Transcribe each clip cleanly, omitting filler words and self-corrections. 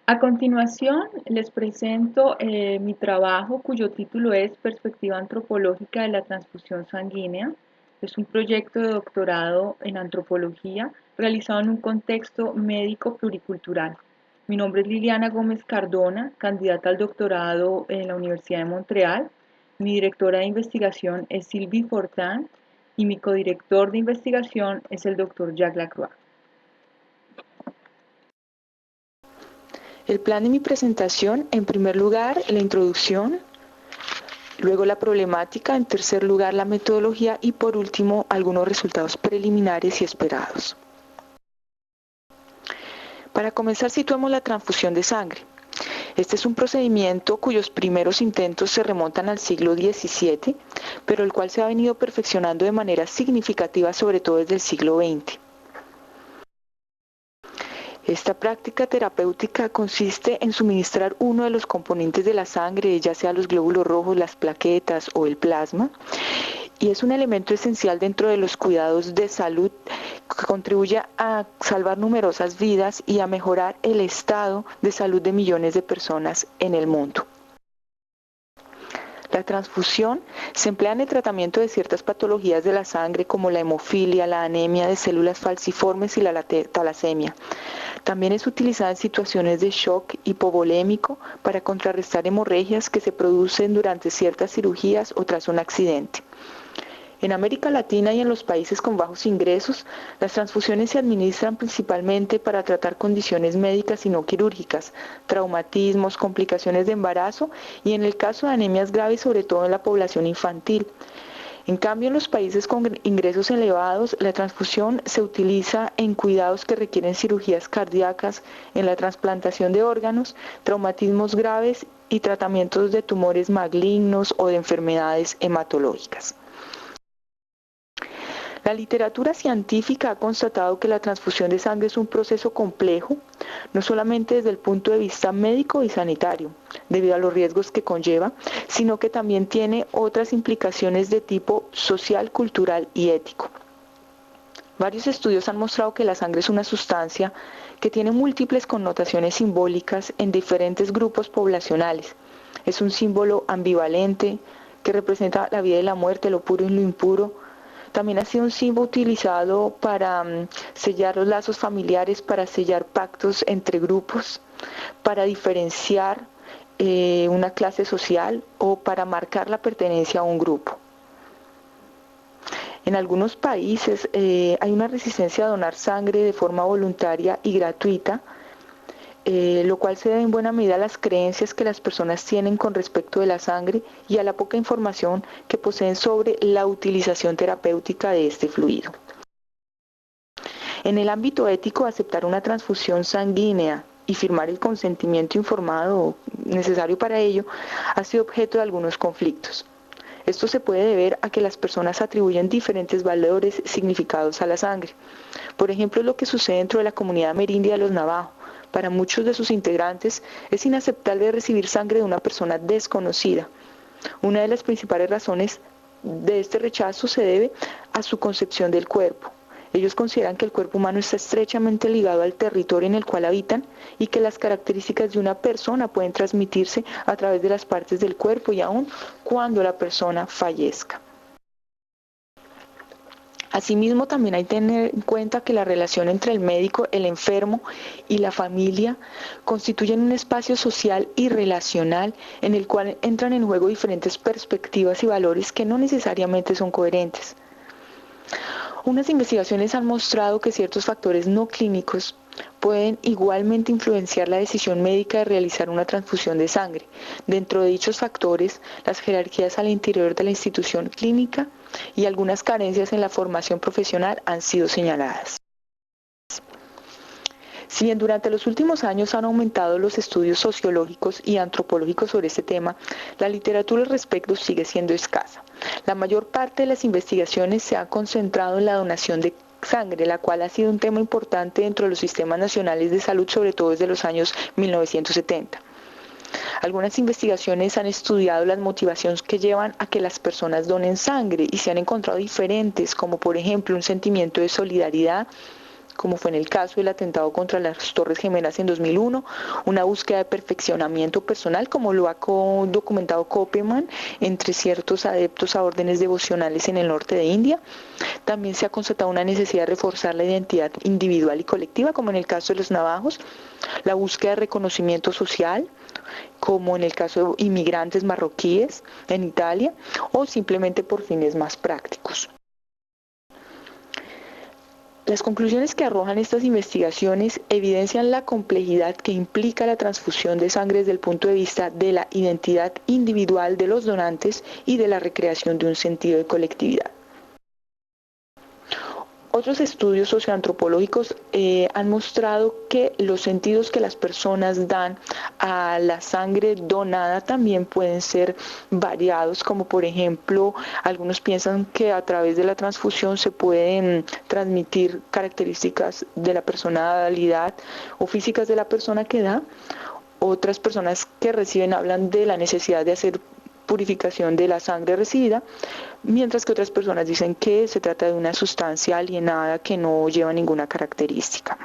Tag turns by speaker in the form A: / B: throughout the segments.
A: A continuación, les presento mi trabajo cuyo título es Perspectiva antropológica de la transfusión sanguínea. Es un proyecto de doctorado en antropología realizado en un contexto médico pluricultural. Mi nombre es Liliana Gómez Cardona, candidata al doctorado en la Universidad de Montreal. Mi directora de investigación es Sylvie Fortin y mi codirector de investigación es el doctor Jacques Lacroix.
B: El plan de mi presentación, en primer lugar, la introducción, luego la problemática, en tercer lugar, la metodología y por último, algunos resultados preliminares y esperados. Para comenzar, situemos la transfusión de sangre. Este es un procedimiento cuyos primeros intentos se remontan al siglo XVII, pero el cual se ha venido perfeccionando de manera significativa, sobre todo desde el siglo XX. Esta práctica terapéutica consiste en suministrar uno de los componentes de la sangre, ya sea los glóbulos rojos, las plaquetas o el plasma, y es un elemento esencial dentro de los cuidados de salud que contribuye a salvar numerosas vidas y a mejorar el estado de salud de millones de personas en el mundo. La transfusión se emplea en el tratamiento de ciertas patologías de la sangre como la hemofilia, la anemia de células falciformes y la talasemia. También es utilizada en situaciones de shock hipovolémico para contrarrestar hemorragias que se producen durante ciertas cirugías o tras un accidente. En América Latina y en los países con bajos ingresos, las transfusiones se administran principalmente para tratar condiciones médicas y no quirúrgicas, traumatismos, complicaciones de embarazo y en el caso de anemias graves, sobre todo en la población infantil. En cambio, en los países con ingresos elevados, la transfusión se utiliza en cuidados que requieren cirugías cardíacas, en la trasplantación de órganos, traumatismos graves y tratamientos de tumores malignos o de enfermedades hematológicas. La literatura científica ha constatado que la transfusión de sangre es un proceso complejo, no solamente desde el punto de vista médico y sanitario, debido a los riesgos que conlleva, sino que también tiene otras implicaciones de tipo social, cultural y ético. Varios estudios han mostrado que la sangre es una sustancia que tiene múltiples connotaciones simbólicas en diferentes grupos poblacionales. Es un símbolo ambivalente que representa la vida y la muerte, lo puro y lo impuro. También ha sido un símbolo utilizado para sellar los lazos familiares, para sellar pactos entre grupos, para diferenciar una clase social o para marcar la pertenencia a un grupo. En algunos países hay una resistencia a donar sangre de forma voluntaria y gratuita, lo cual se debe en buena medida a las creencias que las personas tienen con respecto de la sangre y a la poca información que poseen sobre la utilización terapéutica de este fluido. En el ámbito ético, aceptar una transfusión sanguínea y firmar el consentimiento informado necesario para ello ha sido objeto de algunos conflictos. Esto se puede deber a que las personas atribuyen diferentes valores, significados a la sangre. Por ejemplo, lo que sucede dentro de la comunidad amerindia de los Navajo. Para muchos de sus integrantes es inaceptable recibir sangre de una persona desconocida. Una de las principales razones de este rechazo se debe a su concepción del cuerpo. Ellos consideran que el cuerpo humano está estrechamente ligado al territorio en el cual habitan y que las características de una persona pueden transmitirse a través de las partes del cuerpo y aún cuando la persona fallezca. Asimismo, también hay que tener en cuenta que la relación entre el médico, el enfermo y la familia constituyen un espacio social y relacional en el cual entran en juego diferentes perspectivas y valores que no necesariamente son coherentes. Unas investigaciones han mostrado que ciertos factores no clínicos pueden igualmente influenciar la decisión médica de realizar una transfusión de sangre. Dentro de dichos factores, las jerarquías al interior de la institución clínica y algunas carencias en la formación profesional han sido señaladas. Si bien durante los últimos años han aumentado los estudios sociológicos y antropológicos sobre este tema, la literatura al respecto sigue siendo escasa. La mayor parte de las investigaciones se ha concentrado en la donación de sangre, la cual ha sido un tema importante dentro de los sistemas nacionales de salud, sobre todo desde los años 1970. Algunas investigaciones han estudiado las motivaciones que llevan a que las personas donen sangre y se han encontrado diferentes, como por ejemplo un sentimiento de solidaridad, como fue en el caso del atentado contra las Torres Gemelas en 2001, una búsqueda de perfeccionamiento personal, como lo ha documentado Koppelman, entre ciertos adeptos a órdenes devocionales en el norte de India. También se ha constatado una necesidad de reforzar la identidad individual y colectiva, como en el caso de los navajos, la búsqueda de reconocimiento social, como en el caso de inmigrantes marroquíes en Italia, o simplemente por fines más prácticos. Las conclusiones que arrojan estas investigaciones evidencian la complejidad que implica la transfusión de sangre desde el punto de vista de la identidad individual de los donantes y de la recreación de un sentido de colectividad. Otros estudios socioantropológicos han mostrado que los sentidos que las personas dan a la sangre donada también pueden ser variados, como por ejemplo, algunos piensan que a través de la transfusión se pueden transmitir características de la personalidad o físicas de la persona que da. Otras personas que reciben hablan de la necesidad de hacer purificación de la sangre recibida, mientras que otras personas dicen que se trata de una sustancia alienada que no lleva ninguna característica.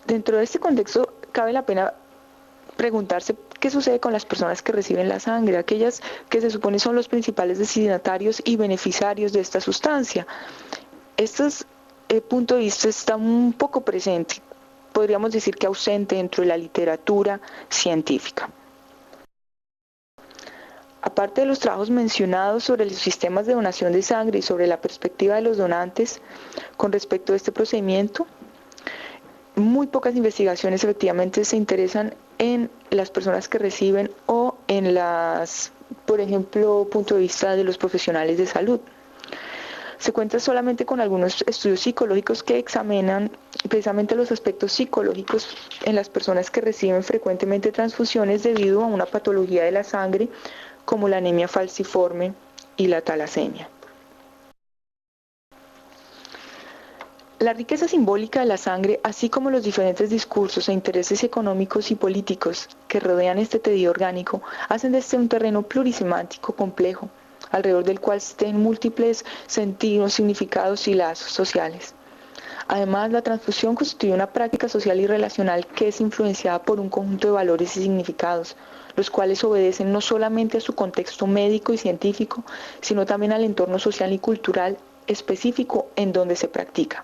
B: Dentro de este contexto, cabe la pena preguntarse qué sucede con las personas que reciben la sangre, aquellas que se supone son los principales destinatarios y beneficiarios de esta sustancia. Este punto de vista está un poco presente, podríamos decir que ausente dentro de la literatura científica. Aparte de los trabajos mencionados sobre los sistemas de donación de sangre y sobre la perspectiva de los donantes con respecto a este procedimiento, muy pocas investigaciones efectivamente se interesan en las personas que reciben o en por ejemplo, punto de vista de los profesionales de salud. Se cuenta solamente con algunos estudios psicológicos que examinan precisamente los aspectos psicológicos en las personas que reciben frecuentemente transfusiones debido a una patología de la sangre, como la anemia falciforme y la talasemia. La riqueza simbólica de la sangre, así como los diferentes discursos e intereses económicos y políticos que rodean este tejido orgánico, hacen de este un terreno plurisemántico complejo, alrededor del cual estén múltiples sentidos, significados y lazos sociales. Además, la transfusión constituye una práctica social y relacional que es influenciada por un conjunto de valores y significados, los cuales obedecen no solamente a su contexto médico y científico, sino también al entorno social y cultural específico en donde se practica.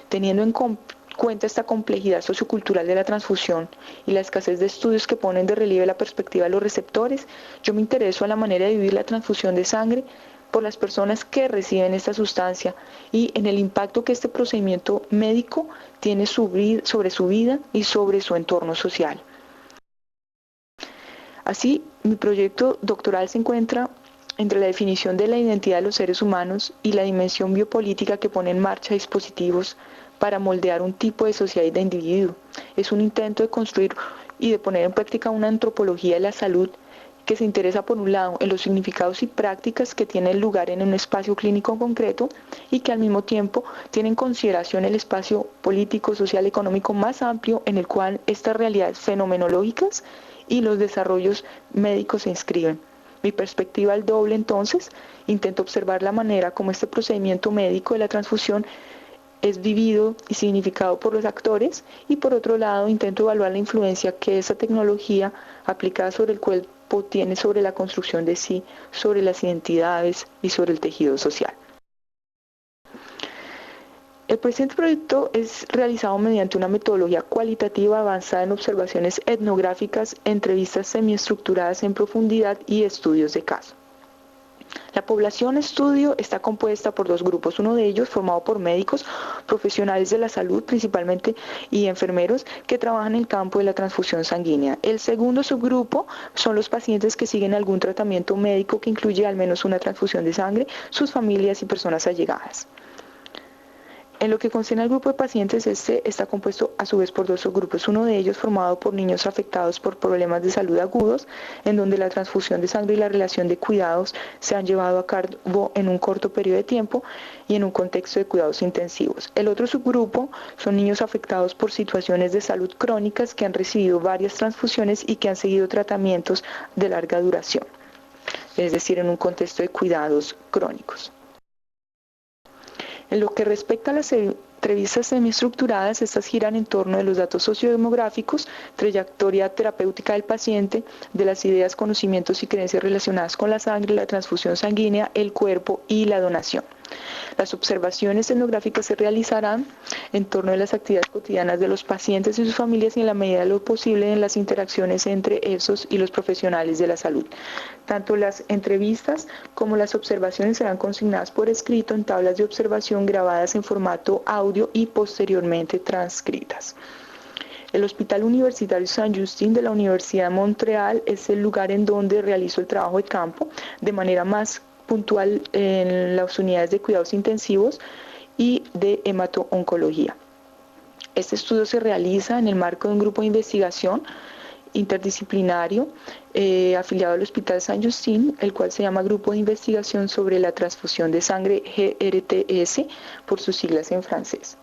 B: Teniendo en cuenta esta complejidad sociocultural de la transfusión y la escasez de estudios que ponen de relieve la perspectiva de los receptores, yo me intereso en la manera de vivir la transfusión de sangre por las personas que reciben esta sustancia y en el impacto que este procedimiento médico tiene sobre su vida y sobre su entorno social. Así, mi proyecto doctoral se encuentra entre la definición de la identidad de los seres humanos y la dimensión biopolítica que pone en marcha dispositivos para moldear un tipo de sociedad y de individuo. Es un intento de construir y de poner en práctica una antropología de la salud que se interesa por un lado en los significados y prácticas que tienen lugar en un espacio clínico concreto y que al mismo tiempo tiene en consideración el espacio político, social, económico más amplio en el cual estas realidades fenomenológicas y los desarrollos médicos se inscriben. Mi perspectiva es doble entonces, intento observar la manera como este procedimiento médico de la transfusión es vivido y significado por los actores y por otro lado intento evaluar la influencia que esa tecnología aplicada sobre el cuerpo tiene sobre la construcción de sí, sobre las identidades y sobre el tejido social. El presente proyecto es realizado mediante una metodología cualitativa avanzada en observaciones etnográficas, entrevistas semiestructuradas en profundidad y estudios de caso. La población estudio está compuesta por dos grupos, uno de ellos formado por médicos, profesionales de la salud principalmente y enfermeros que trabajan en el campo de la transfusión sanguínea. El segundo subgrupo son los pacientes que siguen algún tratamiento médico que incluye al menos una transfusión de sangre, sus familias y personas allegadas. En lo que concierne al grupo de pacientes, este está compuesto a su vez por dos subgrupos, uno de ellos formado por niños afectados por problemas de salud agudos, en donde la transfusión de sangre y la relación de cuidados se han llevado a cabo en un corto periodo de tiempo y en un contexto de cuidados intensivos. El otro subgrupo son niños afectados por situaciones de salud crónicas que han recibido varias transfusiones y que han seguido tratamientos de larga duración, es decir, en un contexto de cuidados crónicos. En lo que respecta a las entrevistas semiestructuradas, estas giran en torno de los datos sociodemográficos, trayectoria terapéutica del paciente, de las ideas, conocimientos y creencias relacionadas con la sangre, la transfusión sanguínea, el cuerpo y la donación. Las observaciones etnográficas se realizarán en torno de las actividades cotidianas de los pacientes y sus familias y en la medida de lo posible en las interacciones entre esos y los profesionales de la salud. Tanto las entrevistas como las observaciones serán consignadas por escrito en tablas de observación grabadas en formato audio y posteriormente transcritas. El Hospital Universitario Saint-Just de la Universidad de Montreal es el lugar en donde realizo el trabajo de campo de manera más puntual en las unidades de cuidados intensivos y de hemato-oncología. Este estudio se realiza en el marco de un grupo de investigación interdisciplinario afiliado al Hospital Saint-Just, el cual se llama Grupo de Investigación sobre la Transfusión de Sangre, GRTS, por sus siglas en francés.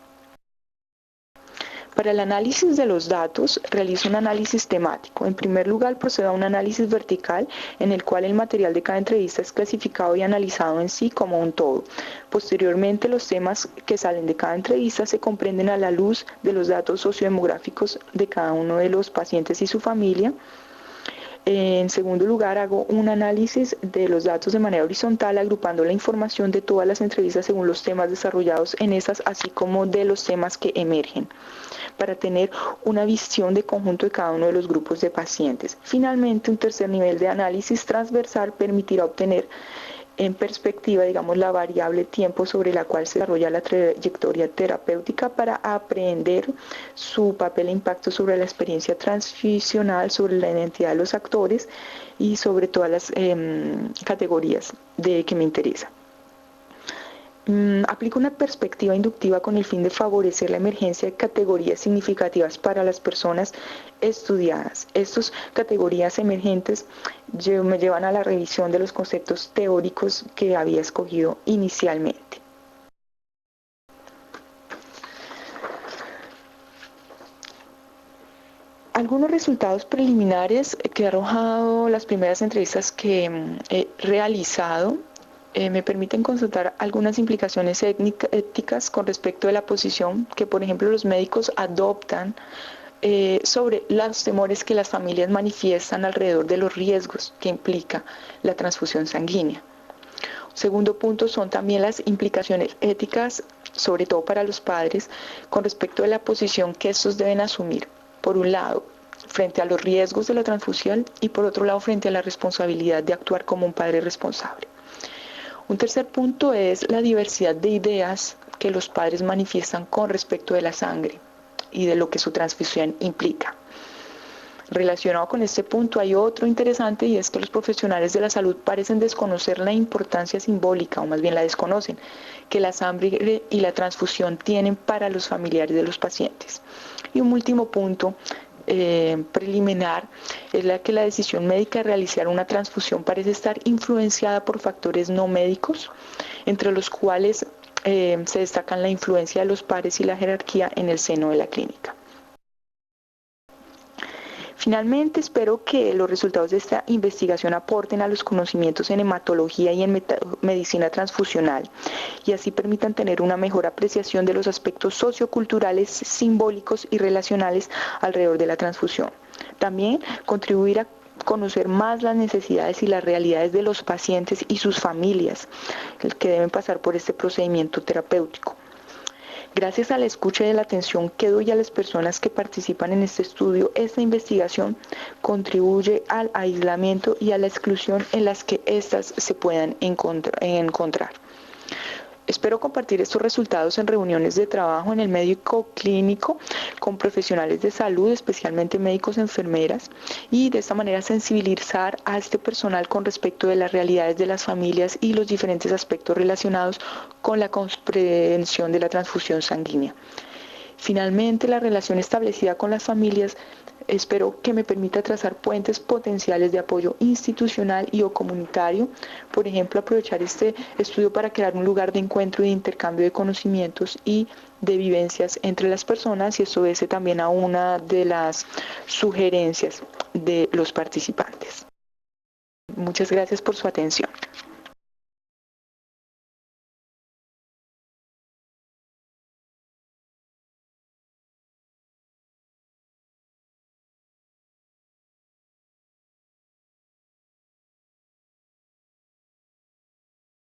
B: Para el análisis de los datos, realizo un análisis temático. En primer lugar, procedo a un análisis vertical en el cual el material de cada entrevista es clasificado y analizado en sí como un todo. Posteriormente, los temas que salen de cada entrevista se comprenden a la luz de los datos sociodemográficos de cada uno de los pacientes y su familia. En segundo lugar, hago un análisis de los datos de manera horizontal, agrupando la información de todas las entrevistas según los temas desarrollados en estas, así como de los temas que emergen, para tener una visión de conjunto de cada uno de los grupos de pacientes. Finalmente, un tercer nivel de análisis transversal permitirá obtener en perspectiva, digamos, la variable tiempo sobre la cual se desarrolla la trayectoria terapéutica para aprender su papel e impacto sobre la experiencia transfusional, sobre la identidad de los actores y sobre todas las categorías que me interesan. Aplica una perspectiva inductiva con el fin de favorecer la emergencia de categorías significativas para las personas estudiadas. Estas categorías emergentes me llevan a la revisión de los conceptos teóricos que había escogido inicialmente. Algunos resultados preliminares que ha arrojado las primeras entrevistas que he realizado me permiten constatar algunas implicaciones éticas con respecto de la posición que, por ejemplo, los médicos adoptan sobre los temores que las familias manifiestan alrededor de los riesgos que implica la transfusión sanguínea. Segundo punto son también las implicaciones éticas, sobre todo para los padres, con respecto a la posición que estos deben asumir. Por un lado, frente a los riesgos de la transfusión y por otro lado, frente a la responsabilidad de actuar como un padre responsable. Un tercer punto es la diversidad de ideas que los padres manifiestan con respecto de la sangre y de lo que su transfusión implica. Relacionado con este punto hay otro interesante y es que los profesionales de la salud parecen desconocer la importancia simbólica, o más bien la desconocen, que la sangre y la transfusión tienen para los familiares de los pacientes. Y un último punto preliminar es la que la decisión médica de realizar una transfusión parece estar influenciada por factores no médicos, entre los cuales se destacan la influencia de los pares y la jerarquía en el seno de la clínica. Finalmente, espero que los resultados de esta investigación aporten a los conocimientos en hematología y en medicina transfusional y así permitan tener una mejor apreciación de los aspectos socioculturales, simbólicos y relacionales alrededor de la transfusión. También contribuir a conocer más las necesidades y las realidades de los pacientes y sus familias que deben pasar por este procedimiento terapéutico. Gracias a la escucha y a la atención que doy a las personas que participan en este estudio, esta investigación contribuye al aislamiento y a la exclusión en las que éstas se puedan encontrar. Espero compartir estos resultados en reuniones de trabajo en el médico clínico con profesionales de salud, especialmente médicos y enfermeras, y de esta manera sensibilizar a este personal con respecto de las realidades de las familias y los diferentes aspectos relacionados con la comprensión de la transfusión sanguínea. Finalmente, la relación establecida con las familias espero que me permita trazar puentes potenciales de apoyo institucional y o comunitario. Por ejemplo, aprovechar este estudio para crear un lugar de encuentro y de intercambio de conocimientos y de vivencias entre las personas, y esto obedece también a una de las sugerencias de los participantes. Muchas gracias por su atención.